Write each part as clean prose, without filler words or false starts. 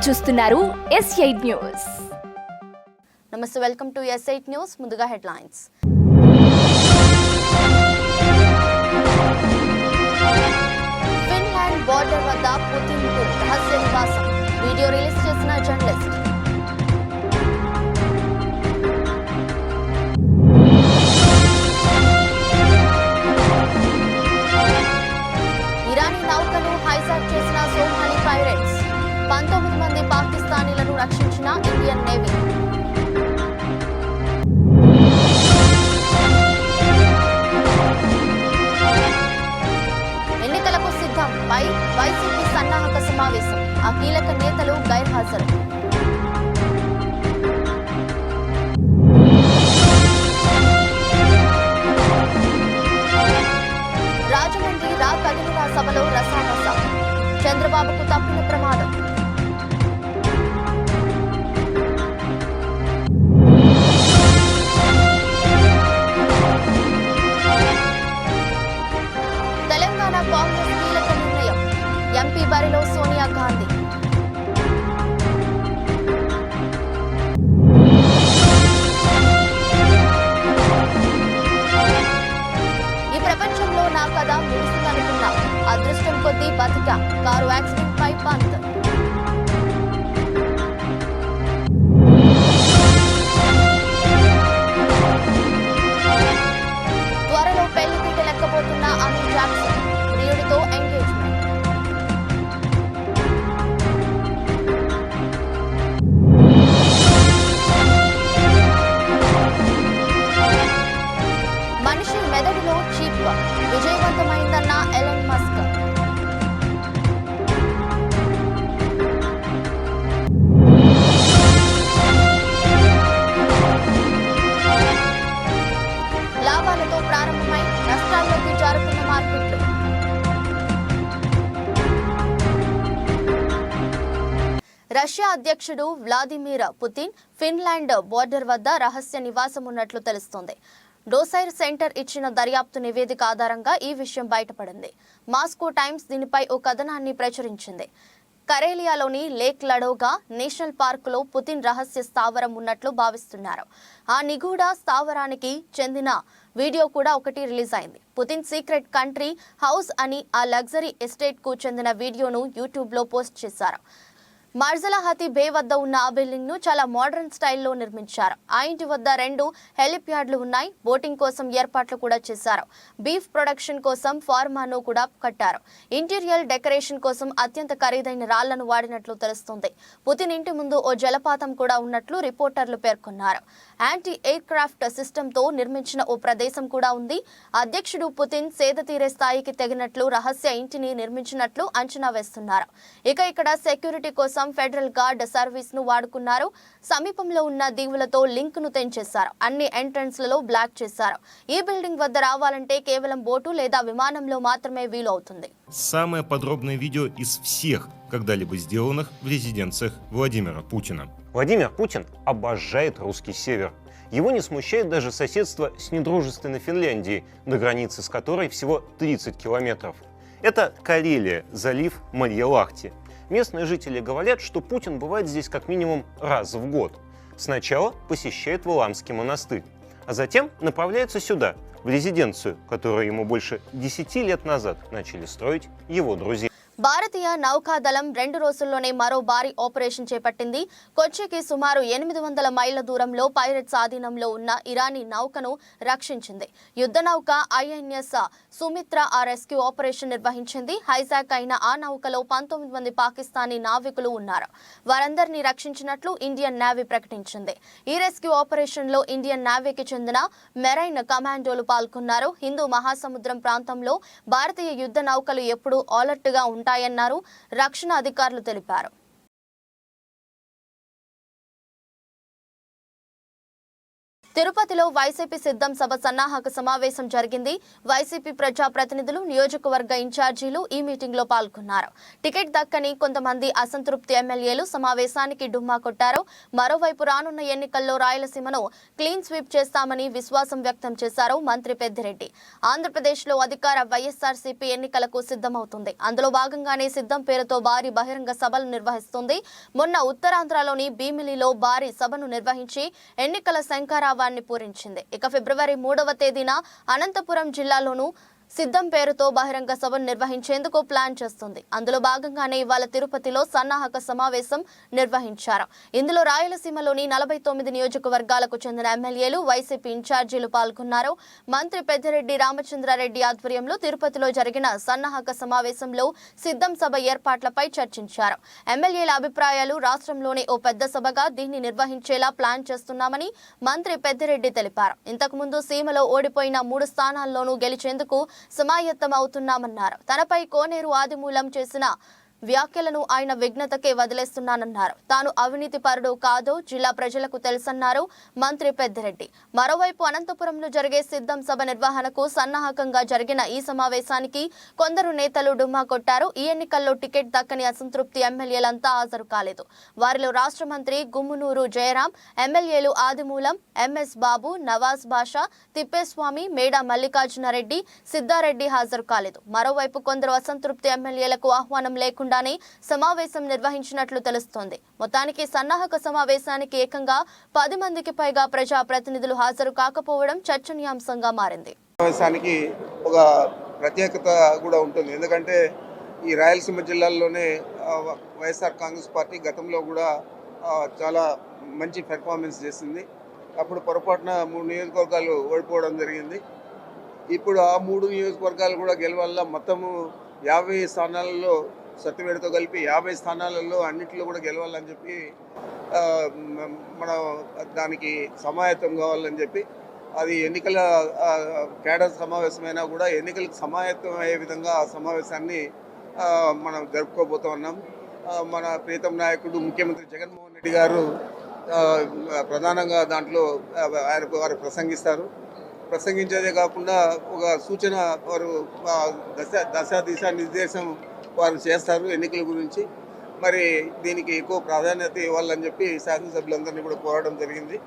మీరు చూస్తున్నారు S8 news. నమస్తే, వెల్కమ్ టు S8 న్యూస్. ముందుగా హెడ్లైన్స్. ఫిన్లాండ్ బోర్డర్ వద్ద పుతిన్ కు రహస్య నివాసం, వీడియో రిలీజ్ చేసిన జర్నలిస్ట్. ఇరానీ నౌకను హైజాక్ చేసిన సోమాలి పైరేట్స్, 19 మంది పాకిస్తానీలను రక్షించిన ఇండియన్ నేవీ. ఎన్నికలకు సిద్ధం పై వైసీపీ సన్నాహక సమావేశం, ఆ కీలక నేతలు గైర్హాజరు. రాజమండ్రి రా కదిలిరా సభలో రసారస, చంద్రబాబుకు తప్పిన ప్రమాదం. తెలంగాణ కాంగ్రెస్ కీలక నిర్ణయం, ఎంపీ బరిలో సోనియా గాంధీ. ఈ ప్రపంచంలో నా కథ ముగిసిందనుకున్నా, అదృష్టం కొద్దీ బతికా, కారు యాక్సిడెంట్ పై పంత్. త్వరలో పెళ్లిపీట లెక్కబోతున్న అమిల్ జాక్సన్, ప్రియుడితో ఎంగేజ్మెంట్. మనిషి మెదడులో చిప్ విజయవంతమైందన్న ఎలన్ మస్క్. లాభాలతో ప్రారంభమై నష్టాల్లోకి జారుతున్న మార్కెట్లు. రష్యా అధ్యక్షుడు వ్లాదిమిర్ పుతిన్ ఫిన్లాండ్ బోర్డర్ వద్ద రహస్య నివాసం ఉన్నట్లు తెలుస్తోంది. డోసైర్ సెంటర్ ఇచ్చిన దర్యాప్తు నివేదిక ఆధారంగా ఈ విషయం బయటపడింది. మాస్కో టైమ్స్ దీనిపై ఓ కథనాన్ని ప్రచురించింది. కరేలియాలోని లేక్ లడోగా నేషనల్ పార్కులో పుతిన్ రహస్య స్థావరం ఉన్నట్లు భావిస్తున్నారు. ఆ నిగూఢ స్థావరానికి చెందిన వీడియో కూడా ఒకటి రిలీజ్ అయింది. పుతిన్ సీక్రెట్ కంట్రీ హౌస్ అని ఆ లగ్జరీ ఎస్టేట్ కు చెందిన వీడియోను యూట్యూబ్ లో పోస్ట్ చేశారు. మార్జలహతి బే వద్ద ఉన్న ఆ బిల్డింగ్ ను చాలా మోడర్న్ స్టైల్లో నిర్మించారు. ఆ ఇంటి వద్ద 2 హెలిప్యాడ్లు ఉన్నాయి. బోటింగ్ కోసం ఏర్పాట్లు కూడా చేశారు. బీఫ్ ప్రొడక్షన్ కోసం ఫార్మాను కూడా కట్టారు. ఇంటీరియర్ డెకరేషన్ కోసం అత్యంత ఖరీదైన రాళ్లను వాడినట్లు తెలుస్తుంది. పుతిన్ ఇంటి ముందు ఓ జలపాతం కూడా ఉన్నట్లు రిపోర్టర్లు పేర్కొన్నారు. యాంటీ ఎయిర్ క్రాఫ్ట్ సిస్టమ్ తో నిర్మించిన ఓ ప్రదేశం కూడా ఉంది. అధ్యక్షుడు పుతిన్ సేద తీరే స్థాయికి తెగినట్లు రహస్య ఇంటిని నిర్మించినట్లు అంచనా వేస్తున్నారు. ఇక్కడ సెక్యూరిటీ కోసం ఫెడరల్ గార్డ్ సర్వీస్ ను వాడుకున్నారు. సమీపంలో ఉన్న దీవులతో లింక్ ను తెంచేశారు. అన్ని ఎంట్రన్స్లలో బ్లాక్ చేశారు. ఈ బిల్డింగ్ వద్ద రావాలంటే కేవలం బోటు లేదా విమానంలో మాత్రమే వీలు అవుతుంది. Самое подробное видео из всех когда-либо сделанных в резиденциях Владимира Путина. Владимир Путин обожает русский север. Его не смущает даже соседство с недружественной Финляндией, до границы с которой всего 30 километров. Это Карелия, залив Марья-Лахти. Местные жители говорят, что Путин бывает здесь как минимум раз в год. Сначала посещает Валаамский монастырь, а затем направляется сюда, в резиденцию, которую ему больше 10 лет назад начали строить его друзья. భారతీయ నౌకాదళం 2 రోజుల్లోనే మరో భారీ ఆపరేషన్ చేపట్టింది. కొచ్చికి సుమారు 800 మైళ్ల దూరంలో పైరట్స్ ఆధీనంలో ఉన్న ఇరానీ నౌకను రక్షించింది. యుద్ధ నౌక INS సుమిత్ర ఆ రెస్క్యూ ఆపరేషన్ నిర్వహించింది. హైజాక్ అయిన ఆ నౌకలో 19 మంది పాకిస్తానీ నావికులు ఉన్నారు. వారందరినీ రక్షించినట్లు ఇండియన్ నేవీ ప్రకటించింది. ఈ రెస్క్యూ ఆపరేషన్ లో ఇండియన్ నేవీకి చెందిన మెరైన్ కమాండోలు పాల్గొన్నారు. హిందూ మహాసముద్రం ప్రాంతంలో భారతీయ యుద్ధ నౌకలు ఎప్పుడూ అలర్ట్ గా ఉంటాయన్నారు రక్షణ అధికారులు తెలిపారు. తిరుపతిలో వైసీపీ సిద్ధం సభ సన్నాహక సమావేశం జరిగింది. వైసీపీ ప్రజా ప్రతినిధులు, నియోజకవర్గ ఇన్ఛార్జీలు ఈ మీటింగ్ లో పాల్గొన్నారు. టికెట్ దక్కని కొంతమంది అసంతృప్తి ఎమ్మెల్యేలు సమావేశానికి డుమ్మా కొట్టారు. మరోవైపు రానున్న ఎన్నికల్లో రాయలసీమను క్లీన్ స్వీప్ చేస్తామని విశ్వాసం వ్యక్తం చేశారు మంత్రి పెద్దిరెడ్డి. ఆంధ్రప్రదేశ్లో అధికార వైఎస్ఆర్సీపీ ఎన్నికలకు సిద్ధమవుతుంది. అందులో భాగంగానే సిద్ధం పేరుతో భారీ బహిరంగ సభలు నిర్వహిస్తుంది. మొన్న ఉత్తరాంధ్రలోని భీమిలిలో భారీ సభను నిర్వహించి ఎన్నికల శంఖారావాన్ని పూరించింది. ఇక ఫిబ్రవరి 3వ తేదీన అనంతపురం జిల్లాలోనూ సిద్ధం పేరుతో బహిరంగ సభను నిర్వహించేందుకు ప్లాన్ చేస్తుంది. అందులో భాగంగానే ఇవాళ తిరుపతిలో సన్నాహక సమావేశం నిర్వహించారు. ఇందులో రాయలసీమలోని 49 నియోజకవర్గాలకు చెందిన ఎమ్మెల్యేలు, వైసీపీ ఇన్ఛార్జీలు పాల్గొన్నారు. మంత్రి పెద్దిరెడ్డి రామచంద్రారెడ్డి ఆధ్వర్యంలో తిరుపతిలో జరిగిన సన్నాహక సమావేశంలో సిద్ధం సభ ఏర్పాట్లపై చర్చించారు. ఎమ్మెల్యేల అభిప్రాయాలు, రాష్ట్రంలోనే ఓ పెద్ద సభగా దీన్ని నిర్వహించేలా ప్లాన్ చేస్తున్నామని మంత్రి పెద్దిరెడ్డి తెలిపారు. ఇంతకుముందు సీమలో ఓడిపోయిన 3 స్థానాల్లోనూ గెలిచేందుకు సమాయత్తం అవుతున్నామన్నారు. తనపై కోనేరు ఆదిమూలం చేసిన వ్యాఖ్యలను ఆయన విఘ్నతకే వదిలేస్తున్నానన్నారు. తాను అవినీతి పరుడు కాదో జిల్లా ప్రజలకు తెలుసన్నారు మంత్రి పెద్దిరెడ్డి. మరోవైపు అనంతపురంలో జరిగే సిద్ధం సభ నిర్వహణకు సన్నాహకంగా జరిగిన ఈ సమావేశానికి కొందరు నేతలు డుమ్మా కొట్టారు. ఈ ఎన్నికల్లో టికెట్ దక్కని అసంతృప్తి ఎమ్మెల్యేలంతా హాజరు కాలేదు. వారిలో రాష్ట్ర మంత్రి గుమ్మనూరు జయరాం, ఎమ్మెల్యేలు ఆదిమూలం, ఎంఎస్ బాబు, నవాజ్ బాషా, తిప్పేస్వామి, మేడా మల్లికార్జునరెడ్డి, సిద్ధారెడ్డి హాజరు కాలేదు. మరోవైపు కొందరు అసంతృప్తి ఎమ్మెల్యేలకు ఆహ్వానం లేకుండా సమావేశం నిర్వహించినట్లు తెలుస్తోంది. మొత్తానికి సన్నాహక సమావేశానికి ఏకంగా 10 మందికి పైగా ప్రజా ప్రతినిధులు హాజరు కాకపోవడం చర్చనీయాంశంగా మారింది. సమావేశానికి ఒక ప్రత్యేకత కూడా ఉంటుంది. ఎందుకంటే ఈ రాయలసీమ జిల్లాల్లోనే వైఎస్ఆర్ కాంగ్రెస్ పార్టీ గతంలో కూడా చాలా మంచి పెర్ఫార్మెన్స్ చేసింది. అప్పుడు పొరపాటున 3 నియోజకవర్గాలు ఓడిపోవడం జరిగింది. ఇప్పుడు ఆ 3 నియోజకవర్గాలు కూడా గెలవాల మొత్తము 50 స్థానాలలో సత్యవేడితో కలిపి 50 స్థానాలలో అన్నింటిలో కూడా గెలవాలని చెప్పి మనం దానికి సమాయత్తం కావాలని చెప్పి అది ఎన్నికల కేడర్ సమావేశమైనా కూడా ఎన్నికలకు సమాయత్తం అయ్యే విధంగా ఆ సమావేశాన్ని మనం జరుపుకోబోతూ ఉన్నాం. మన ప్రీతం నాయకుడు ముఖ్యమంత్రి జగన్మోహన్ రెడ్డి గారు ప్రధానంగా దాంట్లో వారు ప్రసంగిస్తారు. ప్రసంగించేదే కాకుండా ఒక సూచన వారు దిశా నిర్దేశం వారు చేస్తారు ఎన్నికల గురించి. మరి దీనికి ఎక్కువ ప్రాధాన్యత ఇవ్వాలని చెప్పి శాసనసభ్యులందరినీ కూడా కోరడం జరిగింది.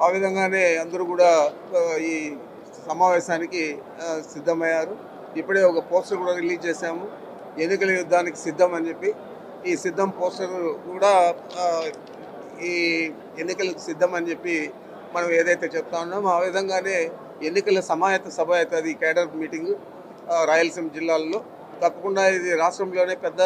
ఆ విధంగానే అందరూ కూడా ఈ సమావేశానికి సిద్ధమయ్యారు. ఇప్పుడే ఒక పోస్టర్ కూడా రిలీజ్ చేశాము, ఎన్నికల యుద్ధానికి సిద్ధం అని చెప్పి. ఈ సిద్ధం పోస్టర్ కూడా ఈ ఎన్నికలకు సిద్ధం అని చెప్పి మనం ఏదైతే చెప్తా ఉన్నామో ఆ విధంగానే ఎన్నికల సమాయత్త సభ అవుతుంది కేడర్ మీటింగ్ రాయలసీమ జిల్లాల్లో. తప్పకుండా ఇది రాష్ట్రంలోనే పెద్ద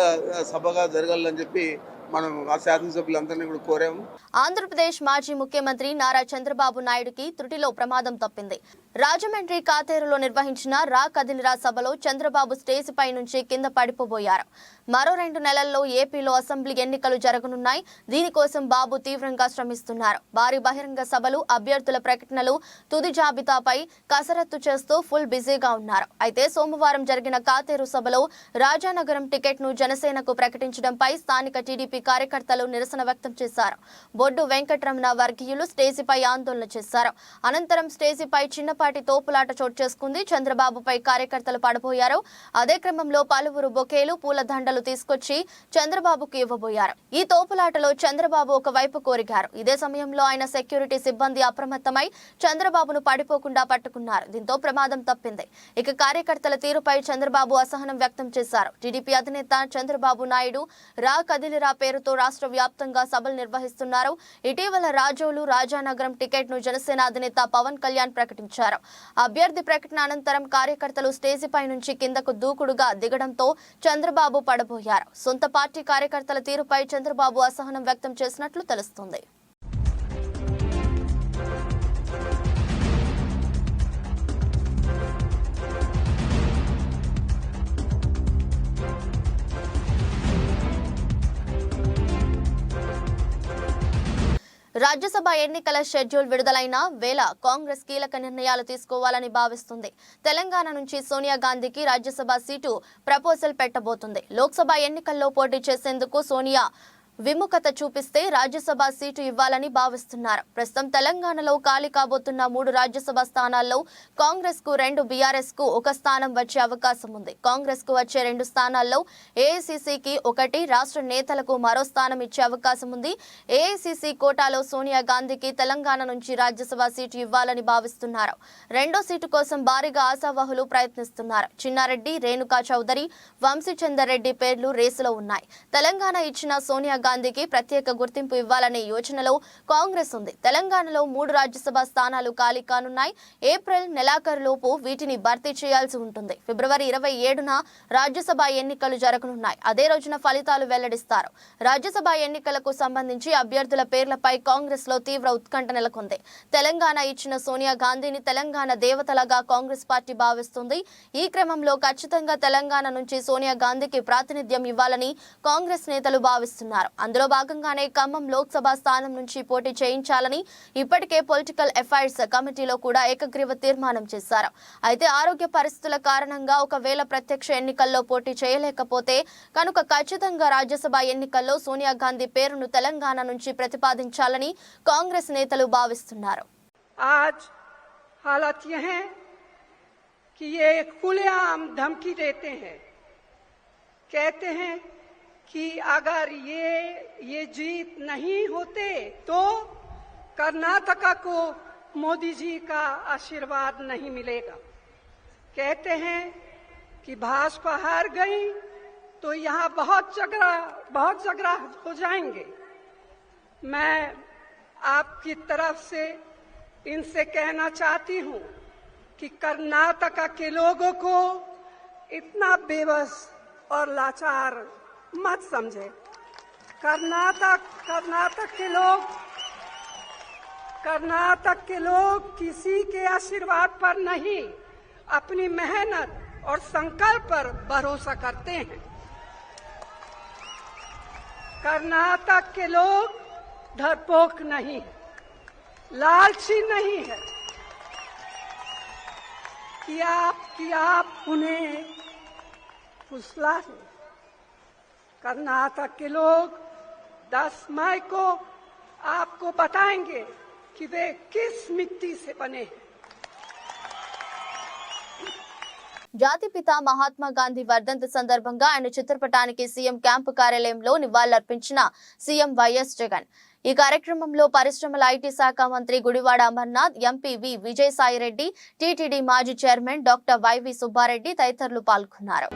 సభగా జరగాలని చెప్పి మనం ఆ శాసనసభ్యులందరినీ కూడా కోరాము. ఆంధ్రప్రదేశ్ మాజీ ముఖ్యమంత్రి నారా చంద్రబాబు నాయుడుకి త్రుటిలో ప్రమాదం తప్పింది. రాజమండ్రి కాతేరులో నిర్వహించిన రా కదిలిరా సభలో చంద్రబాబు స్టేజ్ పై నుంచి కింద పడిపోబోయారు. మరో 2 నెలల్లో ఏపీలో అసెంబ్లీ ఎన్నికలు జరగనున్నాయి. దీనికోసం బాబు తీవ్రంగా శ్రమిస్తున్నారు. భారీ బహిరంగ సభలు, అభ్యర్థుల ప్రకటనలు, తుది జాబితాపై కసరత్తు చేస్తూ ఫుల్ బిజీగా ఉన్నారు. అయితే సోమవారం జరిగిన కాతేరు సభలో రాజానగరం టికెట్ను జనసేనకు ప్రకటించడంపై స్థానిక టీడీపీ కార్యకర్తలు నిరసన వ్యక్తం చేశారు. బొడ్డు వెంకటరమణ వర్గీయులు స్టేజీపై ఆందోళన చేశారు. అనంతరం స్టేజీపై చిన్నపాటి తోపులాట చోటు చేసుకుంది. చంద్రబాబుపై కార్యకర్తలు పడబోయారు. అదే క్రమంలో పలువురు బొకేలు, పూలదండలు తీసుకొచ్చి చంద్రబాబుకు ఇవ్వబోయారు. ఈ తోపులాటలో చంద్రబాబు ఒకవైపు కోరిగారు. ఇదే సమయంలో ఆయన సెక్యూరిటీ సిబ్బంది అప్రమత్తమై చంద్రబాబును పడిపోకుండా పట్టుకున్నారు. దీంతో ప్రమాదం తప్పింది. ఇక కార్యకర్తల తీరుపై చంద్రబాబు అసహనం వ్యక్తం చేశారు. టీడీపీ అధినేత చంద్రబాబు నాయుడు రా కదిలిరా పేరుతో రాష్ట్ర వ్యాప్తంగా సభలు నిర్వహిస్తున్నారు. ఇటీవల రాజోలు, రాజానగరం టికెట్ ను జనసేన అధినేత పవన్ కళ్యాణ్ ప్రకటించారు. అభ్యర్థి ప్రకటన అనంతరం కార్యకర్తలు స్టేజీపై నుంచి కిందకు దూకుడుగా దిగడంతో చంద్రబాబు పడబోయారు. సొంత పార్టీ కార్యకర్తల తీరుపై చంద్రబాబు అసహనం వ్యక్తం చేసినట్లు తెలుస్తుంది. రాజ్యసభ ఎన్నికల షెడ్యూల్ విడుదలైన వేళ కాంగ్రెస్ కీలక నిర్ణయాలు తీసుకోవాలని భావిస్తుంది. తెలంగాణ నుంచి సోనియా గాంధీకి రాజ్యసభ సీటు ప్రపోజల్ పెట్టబోతుంది. లోక్సభ ఎన్నికల్లో పోటీ చేసేందుకు సోనియా విముఖత చూపిస్తే రాజ్యసభ సీటు ఇవ్వాలని భావిస్తున్నారు. ప్రస్తుతం తెలంగాణలో ఖాళీ కాబోతున్న 3 రాజ్యసభ స్థానాల్లో కాంగ్రెస్ కు 2, బీఆర్ఎస్ కు 1 స్థానం వచ్చే అవకాశం ఉంది. కాంగ్రెస్ కు వచ్చే 2 స్థానాల్లో ఏఐసీసీకి 1, రాష్ట్ర నేతలకు మరో స్థానం ఇచ్చే అవకాశం ఉంది. ఏఐసీసీ కోటాలో సోనియా గాంధీకి తెలంగాణ నుంచి రాజ్యసభ సీటు ఇవ్వాలని భావిస్తున్నారు. 2వ సీటు కోసం భారీగా ఆశావహులు ప్రయత్నిస్తున్నారు. చిన్నారెడ్డి, రేణుకా చౌదరి, వంశీచందర్ రెడ్డి పేర్లు రేసులో ఉన్నాయి. తెలంగాణ ఇచ్చిన సోనియా గాంధీకి ప్రత్యేక గుర్తింపు ఇవ్వాలనే యోచనలో కాంగ్రెస్ ఉంది. తెలంగాణలో 3 రాజ్యసభ స్థానాలు ఖాళీ కానున్నాయి. ఏప్రిల్ నెలాఖరులోపు వీటిని భర్తీ చేయాల్సి ఉంటుంది. ఫిబ్రవరి 27న రాజ్యసభ ఎన్నికలు జరగనున్నాయి. అదే రోజున ఫలితాలు వెల్లడిస్తారు. రాజ్యసభ ఎన్నికలకు సంబంధించి అభ్యర్థుల పేర్లపై కాంగ్రెస్ లో తీవ్ర ఉత్కంఠ నెలకొంది. తెలంగాణ ఇచ్చిన సోనియా గాంధీని తెలంగాణ దేవతలాగా కాంగ్రెస్ పార్టీ భావిస్తుంది. ఈ క్రమంలో ఖచ్చితంగా తెలంగాణ నుంచి సోనియా గాంధీకి ప్రాతినిధ్యం ఇవ్వాలని కాంగ్రెస్ నేతలు భావిస్తున్నారు. అందులో భాగంగానే ఖమ్మం లోక్సభ స్థానం నుంచి పోటీ చేయించాలని ఇప్పటికే పొలిటికల్ అఫైర్స్ కమిటీలో కూడా ఏకగ్రీవ తీర్మానం చేశారు. అయితే ఆరోగ్య పరిస్థితుల కారణంగా ఒకవేళ ప్రత్యక్ష ఎన్నికల్లో పోటీ చేయలేకపోతే కనుక ఖచ్చితంగా రాజ్యసభ ఎన్నికల్లో సోనియా గాంధీ పేరును తెలంగాణ నుంచి ప్రతిపాదించాలని కాంగ్రెస్ నేతలు భావిస్తున్నారు. आज हालात ये हैं कि ये खुलेआम धमकी देते हैं, कहते हैं कि अगर ये जीत नहीं होते तो कर्नाटका को मोदी जी का आशीर्वाद नहीं मिलेगा। कहते हैं कि भाजपा हार गई तो यहाँ बहुत झगड़ा हो जाएंगे। मैं आपकी तरफ से इनसे कहना चाहती हूँ कि कर्नाटका के लोगों को इतना बेबस और लाचार मत समझे। कर्नाटक के लोग किसी के आशीर्वाद पर नहीं, अपनी मेहनत और संकल्प पर भरोसा करते हैं। कर्नाटक के लोग डरपोक नहीं है, लालची नहीं है कि आप उन्हें फुसला दें। कर्नाटक के लोग 10 मई को आपको बताएंगे कि वे किस मिट्टी से बने हैं। జాతిపిత మహాత్మా గాంధీ వర్ధంతి సందర్భంగా ఆయన చిత్రపటానికి సీఎం క్యాంపు కార్యాలయంలో నివాళులర్పించిన సీఎం వైఎస్ జగన్. ఈ కార్యక్రమంలో పరిశ్రమల ఐటీ శాఖ మంత్రి గుడివాడ అమర్నాథ్, ఎంపీ విజయసాయిరెడ్డి, టీటీడీ మాజీ చైర్మన్ డాక్టర్ వైవి సుబ్బారెడ్డి తదితరులు పాల్గొన్నారు.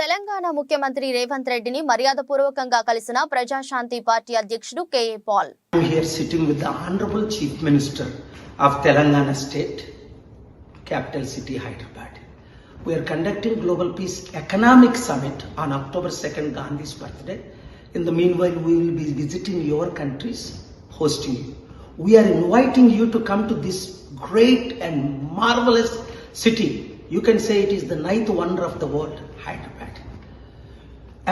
తెలంగాణ ముఖ్యమంత్రి రేవంత్ రెడ్డిని మర్యాదపూర్వకంగా కలిసిన ప్రజాశాంతి పార్టీ అధ్యక్షుడు KA Paul. I am here sitting with the Honorable Chief Minister of Telangana State, capital city Hyderabad. We are conducting Global Peace Economic Summit on October 2nd, Gandhi's birthday. In the meanwhile, we will be visiting your countries, hosting you. We are inviting you to come to this great and marvelous city. You can say it is the 9th wonder of the world, Hyderabad.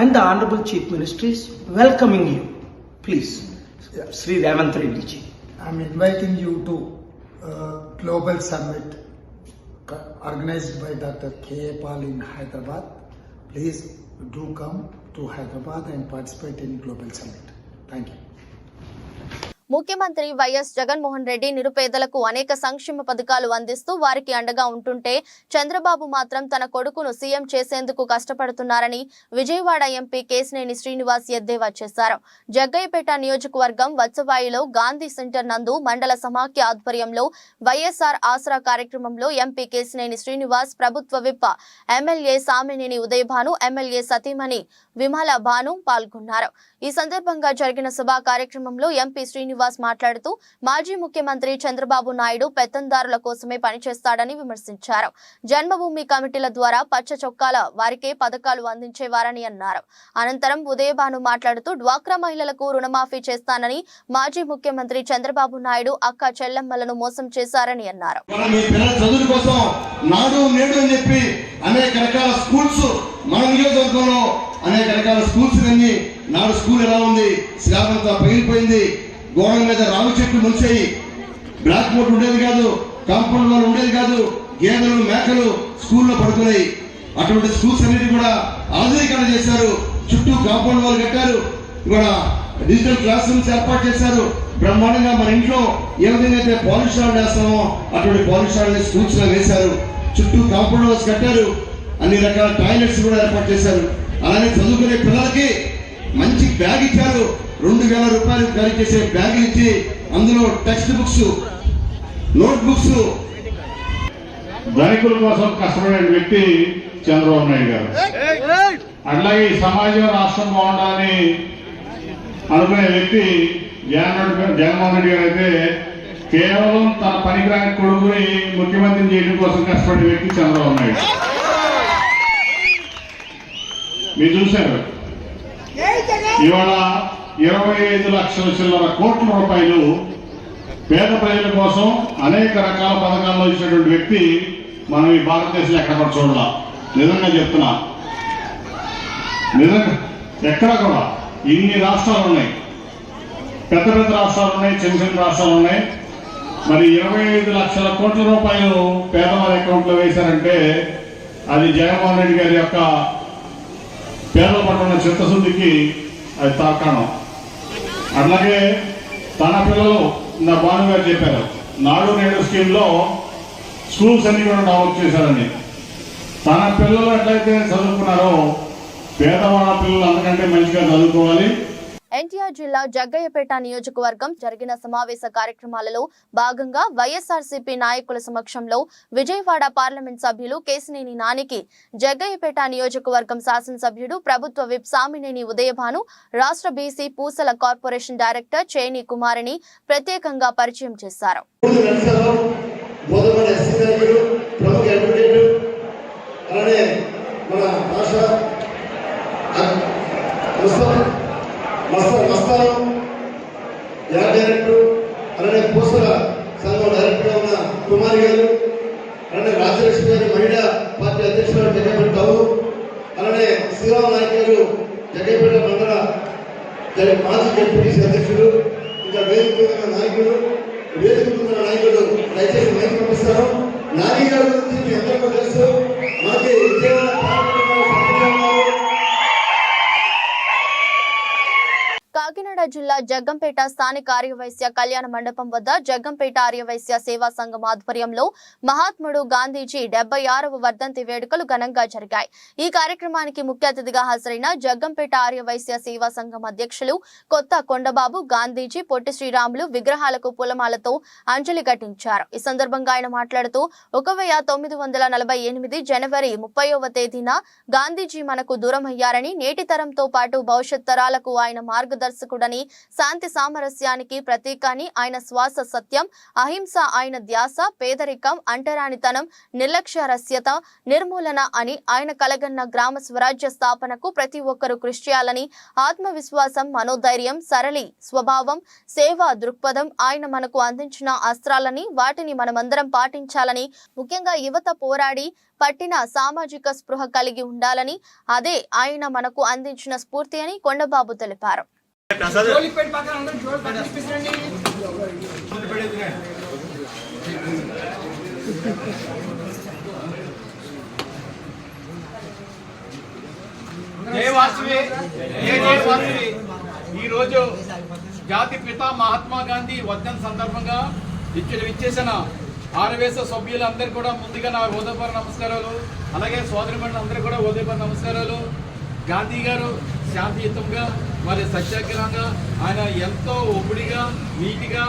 And the Honorable Chief Minister is welcoming you. Please, Sri Ravant Reddy ji. I am inviting you to Global Summit organized by Dr. K.A. Pal in Hyderabad. Please do come to Hyderabad and participate in Global Summit. Thank you. ముఖ్యమంత్రి YS Jaganmohan Reddy నిరుపేదలకు అనేక సంక్షేమ పథకాలు అందిస్తూ వారికి అండగా ఉంటుంటే చంద్రబాబు మాత్రం తన కొడుకును సీఎం చేసేందుకు కష్టపడుతున్నారని విజయవాడ ఎంపీ కేశినేని శ్రీనివాస్ ఎద్దేవా చేశారు. జగ్గయ్యపేట నియోజకవర్గం వత్సవాయిలో గాంధీ సెంటర్ నందు మండల సమాఖ్య ఆధ్వర్యంలో వైఎస్ఆర్ ఆసరా కార్యక్రమంలో ఎంపీ కేశినేని శ్రీనివాస్, ప్రభుత్వ whip MLA Samineni Udayabhanu, MLA సతీమణి విమల భాను పాల్గొన్నారు. ఈ సందర్భంగా జరిగిన సభా కార్యక్రమంలో ఎంపీ శ్రీనివాస్ శ్రీనివాస్ మాట్లాడుతూ మాజీ ముఖ్యమంత్రి చంద్రబాబు నాయుడు పెత్తందారుల కోసమే పనిచేస్తాడని విమర్శించారు. జన్మభూమి కమిటీల ద్వారా పచ్చ చొక్కాల వారికే పథకాలు అందించేవారని అన్నారు. అనంతరం ఉదయభాను మాట్లాడుతూ డ్వాక్రా మహిళలకు రుణమాఫీ చేస్తానని మాజీ ముఖ్యమంత్రి చంద్రబాబు నాయుడు అక్క చెల్లెమ్మలను మోసం చేశారని అన్నారు. అనేక రకాల స్కూల్స్ మన నియోజకవర్గంలో అనేక రకాల స్కూల్స్ అన్ని నాడు స్కూల్ ఎలా ఉంది, స్లాబ్ అంతా పగిలిపోయింది, గోడల మీద రావి చెట్లు ముంచాయి, బ్లాక్ బోర్డ్ ఉండేది కాదు, కాంపౌండ్ వాళ్ళు ఉండేది కాదు, గేదెలు మేకలు స్కూల్లో పడుతున్నాయి. అటువంటి స్కూల్స్ అన్నిటి కూడా ఆధునీకరణ చేశారు. చుట్టూ కాంపౌండ్ వాళ్ళు కట్టారు. ఇక్కడ డిజిటల్ క్లాస్ రూమ్స్ ఏర్పాటు చేశారు. బ్రహ్మాండంగా మన ఇంట్లో ఏ విధంగా అయితే పాలిష్ రాళ్ళు వేస్తామో అటువంటి పాలిష్ రాళ్ళని స్కూల్స్ లో వేశారు. చుట్టూ కాంపౌండ్ వాల్స్ కట్టారు. అన్ని రకాల టాయిలెట్స్ కూడా ఏర్పాటు చేశారు. అలానే చదువుకునే పిల్లలకి మంచి బ్యాగ్ ఇచ్చారు. 2000 రూపాయలు ఖరీదు చేసే బ్యాగ్ ఇచ్చి అందులో టెక్స్ట్ బుక్స్, నోట్ బుక్స్. ధనికుల కోసం కష్టపడే వ్యక్తి చంద్రబాబు నాయుడు గారు. అట్లాగే సమాజం రాష్ట్రం బాగుండాలని అనుకునే వ్యక్తి జగన్మోహన్ రెడ్డి గారు అయితే కేవలం తన పనికిరాని కొడుకుని ముఖ్యమంత్రిని చేయడం కోసం కష్టపడే వ్యక్తి చంద్రబాబు నాయుడు. మీరు చూశారు, ఇవాళ 25 లక్షల చిల్లర కోట్ల రూపాయలు పేద ప్రజల కోసం అనేక రకాల పథకాల్లో ఇచ్చినటువంటి వ్యక్తి మనం ఈ భారతదేశంలో ఎక్కడ చూడాల. నిజంగా చెప్తున్నా, నిజంగా ఎక్కడ కూడా ఇన్ని రాష్ట్రాలు ఉన్నాయి, పెద్ద పెద్ద రాష్ట్రాలు ఉన్నాయి, చిన్న చిన్న రాష్ట్రాలు ఉన్నాయి. మరి 25 లక్షల కోట్ల రూపాయలు పేదవారి అకౌంట్ లో వేశారంటే అది జగన్మోహన్ రెడ్డి గారి యొక్క పేదల పట్ల ఉన్న చిత్తశుద్ధికి అది తార్కాణం. అట్లాగే తన పిల్లలు నా భాను గారు చెప్పారు, నాడు నేడు స్కీమ్ లో స్కూల్స్ అన్ని కూడా డెవలప్ చేశారని. తన పిల్లలు ఎట్లయితే చదువుకున్నారో పేదవాళ్ళ పిల్లలు అంతకంటే మంచిగా చదువుకోవాలి. ఎన్టీఆర్ జిల్లా జగ్గయ్యపేట నియోజకవర్గం జరిగిన సమావేశ కార్యక్రమాలలో భాగంగా వైఎస్ఆర్సీపీ నాయకుల సమక్షంలో విజయవాడ పార్లమెంట్ సభ్యులు కేశినేని నానికి జగ్గయ్యపేట నియోజకవర్గం శాసనసభ్యుడు ప్రభుత్వ విప్ సామినేని ఉదయభాను, రాష్ట్ర బీసీ పూసల కార్పొరేషన్ డైరెక్టర్ చేని కుమారిని ప్రత్యేకంగా పరిచయం చేశారు. డైరెక్టర్ అలానే పూసల సంఘం డైరెక్టర్ ఉన్న కుమారి గారు, అలానే రాజలక్ష్మి గారి మహిళా పార్టీ అధ్యక్షులు జగ్గయ్యపేట టౌన్, అలానే శ్రీరామ్ నాయక్ గారు జగ్గయ్యపేట మండల మాజీ జడ్పీటీసీ అధ్యక్షులు, ఇంకా వేదిక నాయకులు దయచేసి మైక్ పంపిస్తారు. నాని గారి గురించి మీ అందరికీ తెలుసు. మాకు విజయవాడ కాకినాడ జిల్లా జగ్గంపేట స్థానిక ఆర్యవైశ్య కళ్యాణ మండపం వద్ద జగ్గంపేట ఆర్యవైశ్య సేవా సంఘం ఆధ్వర్యంలో మహాత్ముడు గాంధీజీ 76వ వర్ధంతి వేడుకలు ఘనంగా జరిగాయి. ఈ కార్యక్రమానికి ముఖ్య అతిథిగా హాజరైన జగ్గంపేట ఆర్యవైశ్య సేవా సంఘం అధ్యక్షులు కొత్త కొండబాబు గాంధీజీ పొట్టి శ్రీరాములు విగ్రహాలకు పూలమాలతో అంజలి ఘటించారు. ఈ సందర్భంగా ఆయన మాట్లాడుతూ 1948 జనవరి 30వ తేదీన గాంధీజీ మనకు దూరమయ్యారని, నేటి తరంతో పాటు భవిష్యత్ తరాలకు ఆయన మార్గదర్శకుడని, శాంతి సామరస్యానికి ప్రతీకాని, ఆయన శ్వాస సత్యం, అహింస ఆయన ధ్యాస, పేదరికం, అంటరానితనం, నిర్లక్ష్యరస్యత నిర్మూలన అని ఆయన కలగన్న గ్రామ స్వరాజ్య స్థాపనకు ప్రతి ఒక్కరూ కృషి చేయాలని, ఆత్మవిశ్వాసం, మనోధైర్యం, సరళి స్వభావం, సేవా దృక్పథం ఆయన మనకు అందించిన అస్త్రాలని, వాటిని మనమందరం పాటించాలని, ముఖ్యంగా యువత పోరాడి పట్టిన సామాజిక స్పృహ కలిగి ఉండాలని, అదే ఆయన మనకు అందించిన స్ఫూర్తి అని కొండబాబు తెలిపారు. ఈ రోజు జాతి పిత మహాత్మా గాంధీ వర్ధంతి సందర్భంగా ఇచ్చేసిన ఆర్యవైశ్య సభ్యులందరూ కూడా ముందుగా నా హృదయపూర్వక నమస్కారాలు. అలాగే సోదరిమణులు అందరూ కూడా హృదయపూర్వక నమస్కారాలు. గాంధీ గారు శాంతియుతంగా మరి సత్యాగ్రహంగా ఆయన ఎంతో ఒబిడిగా నీటిగా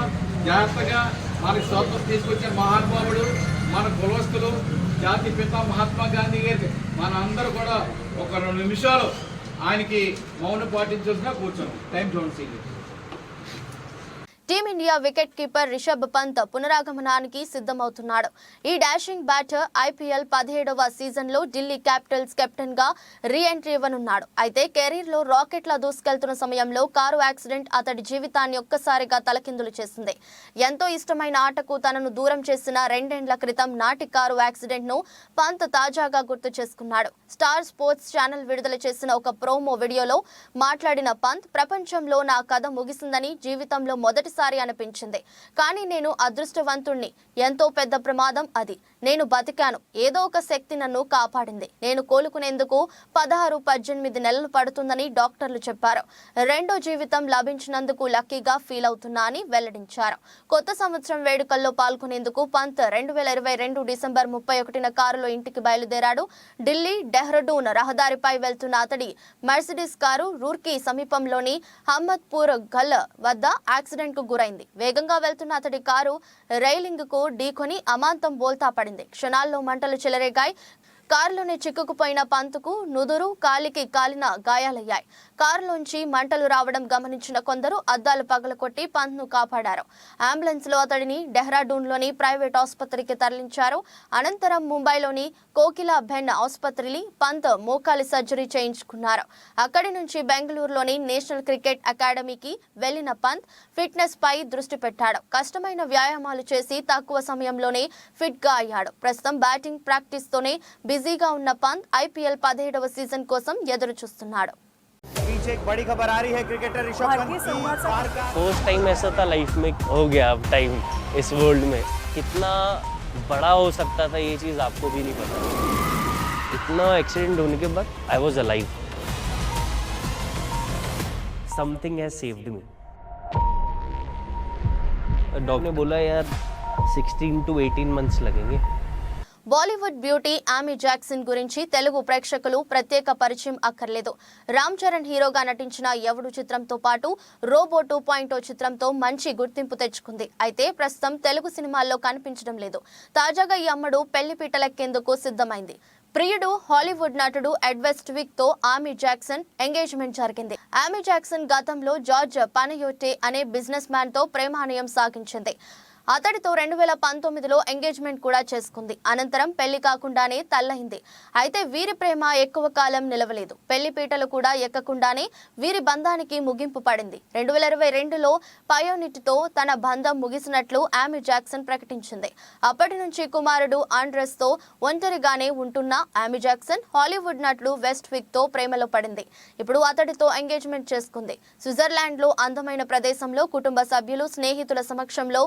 జాగ్రత్తగా మనకి స్వాతంత్రం తీసుకొచ్చిన మహానుభావుడు, మన కులవస్తులు జాతి పిత మహాత్మా గాంధీ గారికి మన అందరూ కూడా ఒక 2 నిమిషాలు ఆయనకి మౌనం పాటించాల్సిన కూర్చోను. టైం చూడండి. Team India wicket keeper Rishabh Pant పునరాగమనానికి సిద్ధమవుతున్నాడు. ఈ డాషింగ్ బ్యాటర్ ఐపీఎల్ 17వ సీజన్లో ఢిల్లీ క్యాపిటల్స్ కెప్టెన్ గా రీ-ఎంట్రీ ఇవ్వనున్నాడు. అయితే కెరీర్లో రాకెట్లా దూసుకెళ్తున్న సమయంలో కారు యాక్సిడెంట్ అతడి జీవితాన్ని ఒక్కసారిగా తలకిందులు చేసింది. ఎంతో ఇష్టమైన ఆటకు తనను దూరం చేసిన 2 ఏళ్ల క్రితం నాటి కారు యాక్సిడెంట్ ను పంత్ తాజాగా గుర్తు చేసుకున్నాడు. స్టార్ స్పోర్ట్స్ ఛానల్ విడుదల చేసిన ఒక ప్రోమో వీడియోలో మాట్లాడిన పంత్, ప్రపంచంలో నా కథ ముగిసిందని జీవితంలో మొదటిసారి అనిపించింది. కానీ నేను అదృష్టవంతుణ్ణి. ఎంతో పెద్ద ప్రమాదం అది. నేను బతికాను. ఏదో ఒక శక్తి నన్ను కాపాడింది. నేను కోలుకునేందుకు 16-18 నెలలు పడుతుందని డాక్టర్లు చెప్పారు. రెండో జీవితం లభించినందుకు లక్కీగా ఫీల్ అవుతున్నా అని వెల్లడించారు. కొత్త సంవత్సరం వేడుకల్లో పాల్గొనేందుకు పంత్ 2022 డిసెంబర్ 31న కారులో ఇంటికి బయలుదేరాడు. ఢిల్లీ డెహ్రాడూన్ రహదారిపై వెళ్తున్న అతడి మెర్సిడీస్ కారు రూర్కీ సమీపంలోని హమ్మద్పూర్ గల్ వద్ద యాక్సిడెంట్ కు గురైంది. వేగంగా వెళ్తున్న అతడి కారు రైలింగ్ కు ఢీకొని అమాంతం బోల్తా పడింది. క్షణాల్లో మంటలు చెలరేగాయి. కారులోనే చిక్కుకుపోయిన పంత్కు నుదురు, కాలికి కాలిన గాయాలయ్యాయి. కారులోంచి మంటలు రావడం గమనించిన కొందరు అద్దాలు పగలకొట్టి పంత్ను కాపాడారు. అంబులెన్స్ లో అతడిని డెహ్రాడూన్లోని ప్రైవేట్ ఆసుపత్రికి తరలించారు. అనంతరం ముంబైలోని కోకిలా బెన్ ఆసుపత్రిలో పంత్ మోకాలి సర్జరీ చేయించుకున్నారు. అక్కడి నుంచి బెంగళూరులోని నేషనల్ క్రికెట్ అకాడమీకి వెళ్లిన పంత్ ఫిట్నెస్ పై దృష్టి పెట్టాడు. కష్టమైన వ్యాయామాలు చేసి తక్కువ సమయంలోనే ఫిట్ గా అయ్యాడు. ప్రస్తుతం బ్యాటింగ్ ప్రాక్టీస్ తోనే బిజీగా ఉన్న పంత్ ఐపీఎల్ 17వ సీజన్ కోసం ఎదురు చూస్తున్నాడు. फर्स्ट टाइम ऐसा था लाइफ में हो गया अब टाइम इस वर्ल्ड में कितना बड़ा हो सकता था ये चीज़ आपको भी नहीं पता. इतना एक्सीडेंट होने के बाद I was alive. Something has saved me. Doctor ने बोला यार 16 to 18 months लगेंगे. బాలీవుడ్ బ్యూటీ ఆమీ జాక్సన్ గురించి తెలుగు ప్రేక్షకులు ప్రత్యేక పరిచయం అక్కర్లేదు. రామ్ చరణ్ హీరోగా నటించిన ఎవడు చిత్రంతో పాటు రోబో 2.0 చిత్రంతో మంచి గుర్తింపు తెచ్చుకుంది. అయితే ప్రస్తుతం తెలుగు సినిమాల్లో కనిపించడం లేదు. తాజాగా ఈ అమ్మడు పెళ్లిపీటలెక్కేందుకు సిద్ధమైంది. ప్రియుడు హాలీవుడ్ నటుడు ఎడ్ వెస్ట్విక్ తో ఆమీ జాక్సన్ ఎంగేజ్మెంట్ జరిగింది. ఆమీ జాక్సన్ గతంలో జార్జ్ పనయోటే అనే బిజినెస్ మ్యాన్ తో ప్రేమానయం సాగించింది. అతడితో 2019లో ఎంగేజ్మెంట్ కూడా చేసుకుంది. అనంతరం పెళ్లి కాకుండానే తల్లయింది. అయితే వీరి ప్రేమ ఎక్కువ కాలం నిలవలేదు. పెళ్లి పీటలు కూడా ఎక్కకుండానే వీరి బంధానికి ముగింపు పడింది. 2022లో పయోనిట్తో తన బంధం ముగిసినట్లు ఆమీ జాక్సన్ ప్రకటించింది. అప్పటి నుంచి కుమారుడు ఆండ్రెస్ తో ఒంటరిగానే ఉంటున్న ఆమీ జాక్సన్ హాలీవుడ్ నటుడు వెస్ట్విక్ తో ప్రేమలో పడింది. ఇప్పుడు అతడితో ఎంగేజ్మెంట్ చేసుకుంది. స్విట్జర్లాండ్ లో అందమైన ప్రదేశంలో కుటుంబ సభ్యులు, స్నేహితుల సమక్షంలో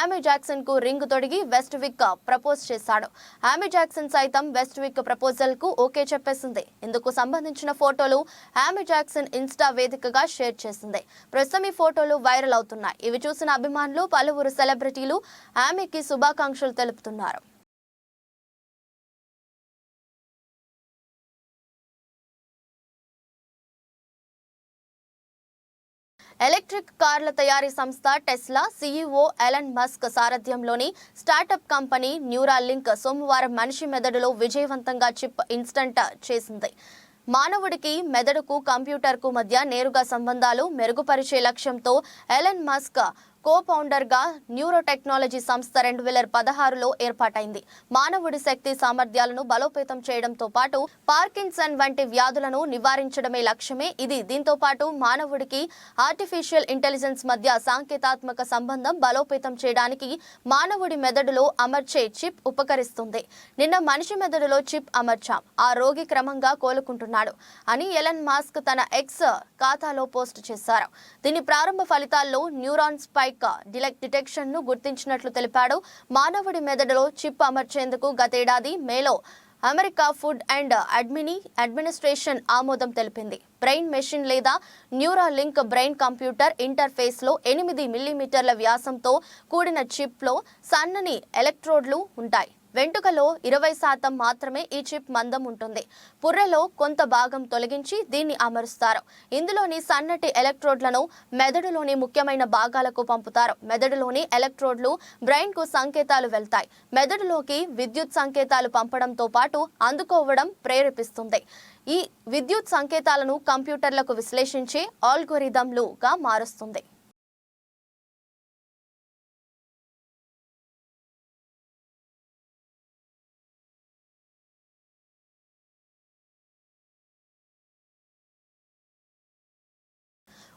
ఆమీ జాక్సన్ కు రింగ్ తొడిగి వెస్ట్విక్ ప్రపోజ్ చేశాడు. ఆమీ జాక్సన్ సైతం వెస్ట్విక్ ప్రపోజల్ కు ఓకే చెప్పేసింది. ఇందుకు సంబంధించిన ఫోటోలు ఆమీ జాక్సన్ ఇన్స్టా వేదికగా షేర్ చేసింది. ప్రస్తుతం ఈ ఫోటోలు వైరల్ అవుతున్నాయి. ఇవి చూసిన అభిమానులు, పలువురు సెలబ్రిటీలు ఆమీకి శుభాకాంక్షలు తెలుపుతున్నారు. ఎలక్ట్రిక్ కార్ల తయారీ సంస్థ టెస్లా సీఈఓ ఎలన్ మస్క్ సారథ్యంలోని స్టార్టప్ కంపెనీ న్యూరాలింక్ సోమవారం మనిషి మెదడులో విజయవంతంగా చిప్ ఇన్స్టంట్ చేసింది. మానవుడికి మెదడుకు కంప్యూటర్కు మధ్య నేరుగా సంబంధాలు మెరుగుపరిచే లక్ష్యంతో ఎలన్ మస్క్ కో-ఫౌండర్ గా న్యూరో టెక్నాలజీ సంస్థ 2016లో ఏర్పాటైంది. మానవుడి శక్తి సామర్థ్యాలను బలోపేతం చేయడంతో పాటు పార్కిన్సన్ వంటి వ్యాధులను నివారించడమే లక్ష్యమే ఇది. దీంతో పాటు మానవుడికి ఆర్టిఫిషియల్ ఇంటెలిజెన్స్ మధ్య సాంకేతాత్మక సంబంధం బలోపేతం చేయడానికి మానవుడి మెదడులో అమర్చే చిప్ ఉపకరిస్తుంది. నిన్న మనిషి మెదడులో చిప్ అమర్చాం. ఆ రోగి క్రమంగా కోలుకుంటున్నాడు అని ఎలన్ మస్క్ తన ఎక్స్ ఖాతాలో పోస్ట్ చేశారు. దీని ప్రారంభ ఫలితాల్లో న్యూరాన్ స్పైక్ డిటెక్షన్ ను గుర్తించినట్లు తెలిపాడు. మానవుడి మెదడులో చిప్ అమర్చేందుకు గతేడాది మేలో అమెరికా ఫుడ్ అండ్ అడ్మినిస్ట్రేషన్ ఆమోదం తెలిపింది. బ్రెయిన్ మెషిన్ లేదా న్యూరాలింక్ బ్రెయిన్ కంప్యూటర్ ఇంటర్ఫేస్ లో 8 మిల్లీమీటర్ల వ్యాసంతో కూడిన చిప్ లో సన్నని ఎలక్ట్రోడ్లు ఉంటాయి. వెంట్రుకలో 20% మాత్రమే ఈ చిప్ మందం ఉంటుంది. పుర్రెలో కొంత భాగం తొలగించి దీన్ని అమరుస్తారు. ఇందులోని సన్నటి ఎలక్ట్రోడ్లను మెదడులోని ముఖ్యమైన భాగాలకు పంపుతారు. మెదడులోని ఎలక్ట్రోడ్లు బ్రెయిన్ కు సంకేతాలు వెళ్తాయి. మెదడులోకి విద్యుత్ సంకేతాలు పంపడంతో పాటు అందుకోవడం ప్రేరేపిస్తుంది. ఈ విద్యుత్ సంకేతాలను కంప్యూటర్లకు విశ్లేషించే ఆల్గోరిథంలుగా మారుస్తుంది.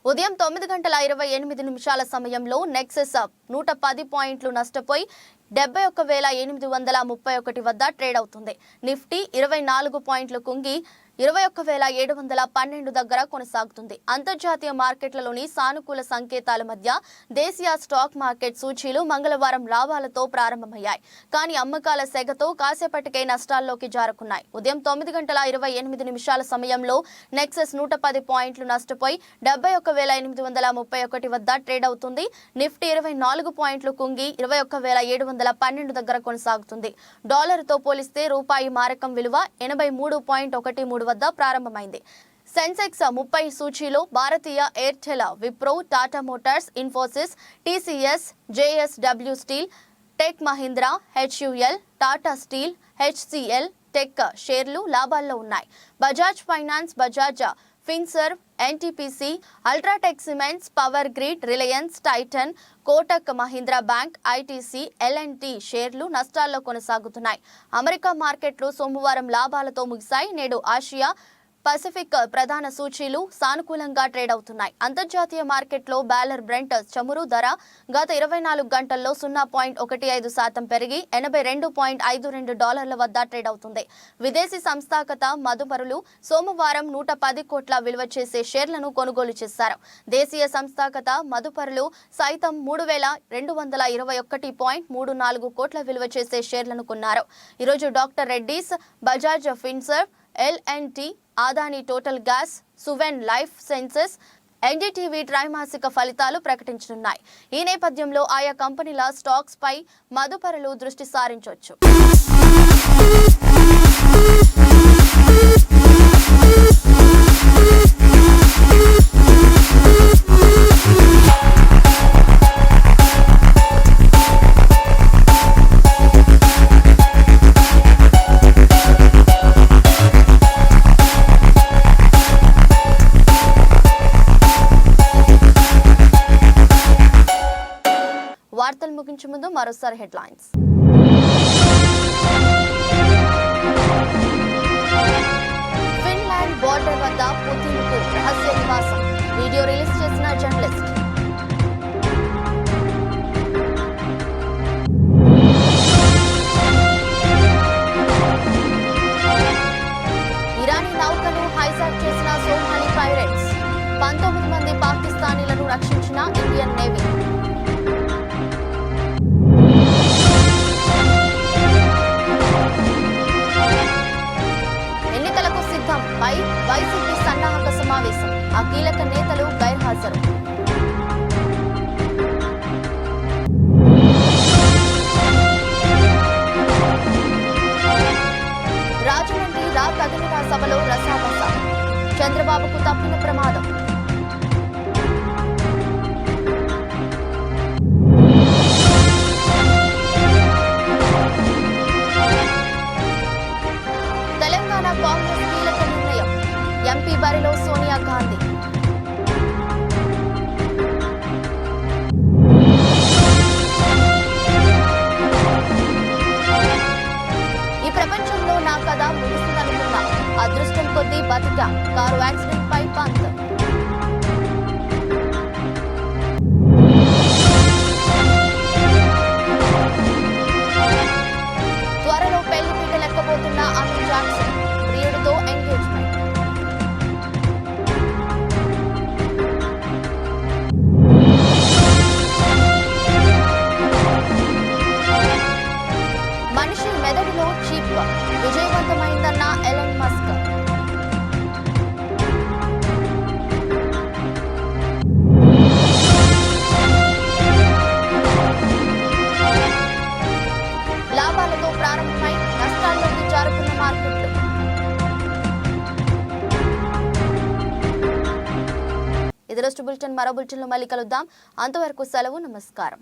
ఉదయం 9:28 సమయంలో నెక్సెస్ 110 పాయింట్లు నష్టపోయి 71,831 వద్ద ట్రేడ్ అవుతుంది. నిఫ్టీ 24 పాయింట్లు కుంగి 21,712 దగ్గర కొనసాగుతుంది. అంతర్జాతీయ మార్కెట్లలోని సానుకూల సంకేతాల మధ్య దేశీయ స్టాక్ మార్కెట్ సూచీలు మంగళవారం లాభాలతో ప్రారంభమయ్యాయి. కానీ అమ్మకాల సెగతో కాసేపటికే నష్టాల్లోకి జారుకున్నాయి. ఉదయం 9:28 సమయంలో నెక్సెస్ 110 పాయింట్లు నష్టపోయి 71,831 వద్ద ట్రేడ్ అవుతుంది. నిఫ్టీ 24 పాయింట్లు కుంగి 21,712 దగ్గర కొనసాగుతుంది. డాలర్తో పోలిస్తే రూపాయి మారకం విలువ 83.13 వద్ద ప్రారంభమైంది. సెన్సెక్స్ 30 సూచీలో భారతీయ Airtel, Wipro, Tata Motors, Infosys, TCS, JSW Steel, Tech Mahindra, HUL, Tata Steel, HCL Tech షేర్లు లాభాల్లో ఉన్నాయి. Bajaj Finance, Bajaj Finserv, NTPC, UltraTech Cements, Power Grid, Reliance, Titan, Kotak Mahindra Bank, ITC, LNT షేర్లు నష్టాల్లో కొనసాగుతున్నాయి. అమెరికా మార్కెట్లు సోమవారం లాభాలతో ముగిశాయి. నేడు ఆసియా పసిఫిక్ ప్రధాన సూచీలు సానుకూలంగా ట్రేడ్ అవుతున్నాయి. అంతర్జాతీయ మార్కెట్లో బ్యాలర్ బ్రెంట్ చమురు ధర గత 24 గంటల్లో 0.15% పెరిగి $82.52 వద్ద ట్రేడ్ అవుతుంది. విదేశీ సంస్థాగత మదుపరులు సోమవారం 110 కోట్ల విలువ చేసే షేర్లను కొనుగోలు చేశారు. దేశీయ సంస్థాగత మదుపరులు సైతం 3,221.34 కోట్ల విలువ చేసే షేర్లను కొన్నారు. ఈరోజు doctor Reddy's, Bajaj Finserv, LNT, Adani Total Gas, Suven Life Sciences, NDTV త్రైమాసిక ఫలితాలు ప్రకటించనున్నాయి. ఈ నేపథ్యంలో ఆయా కంపెనీల స్టాక్స్ పై మదుపరులు దృష్టి సారించవచ్చు. వార్తలు ముగించే ముందు మరోసారి హెడ్లైన్స్. ఫిన్లాండ్ బోర్డర్ వద్ద పుతిన్కు రహస్య నివాసం, వీడియో రిలీజ్ చేసిన జర్నలిస్ట్. ఇరానీ నౌకను హైజాక్ చేసిన సోమాలి పైరేట్స్, 19 మంది పాకిస్తానీలను రక్షించిన ఇండియన్ నేవీ. వైసీపీ సన్నాహక సమావేశం, ఆ కీలక నేతలు గైర్హాజరు. రాజమండ్రి రా కదిలిరా సభలో రసాబస, చంద్రబాబుకు తప్పిన ప్రమాదం. తెలంగాణ కాంగ్రెస్ కీలక నిర్ణయం, ఎంపీ బరిలో సోనియా గాంధీ. ఈ ప్రపంచంలో నా కథ ముగిసిందనుకున్నా, అదృష్టం కొద్దీ బతికా, కారు యాక్సిడెంట్ పై పంత్. త్వరలో పెళ్లి పీట లెక్కబోతున్న అమిత్ జాక్సన్, ప్రియుడితో ఎంగేజ్మెంట్. మనిషి మెదడులో చీప్ విజయవంతమైందన్న ఎలన్ మస్క్. లాభాలతో ప్రారంభమై నష్టాల్లోకి జారుకున్న మార్కెట్లు. ఇది రోజు బులెటిన్. మరో బులెటిన్లో మళ్ళీ కలుద్దాం. అంతవరకు సెలవు. నమస్కారం.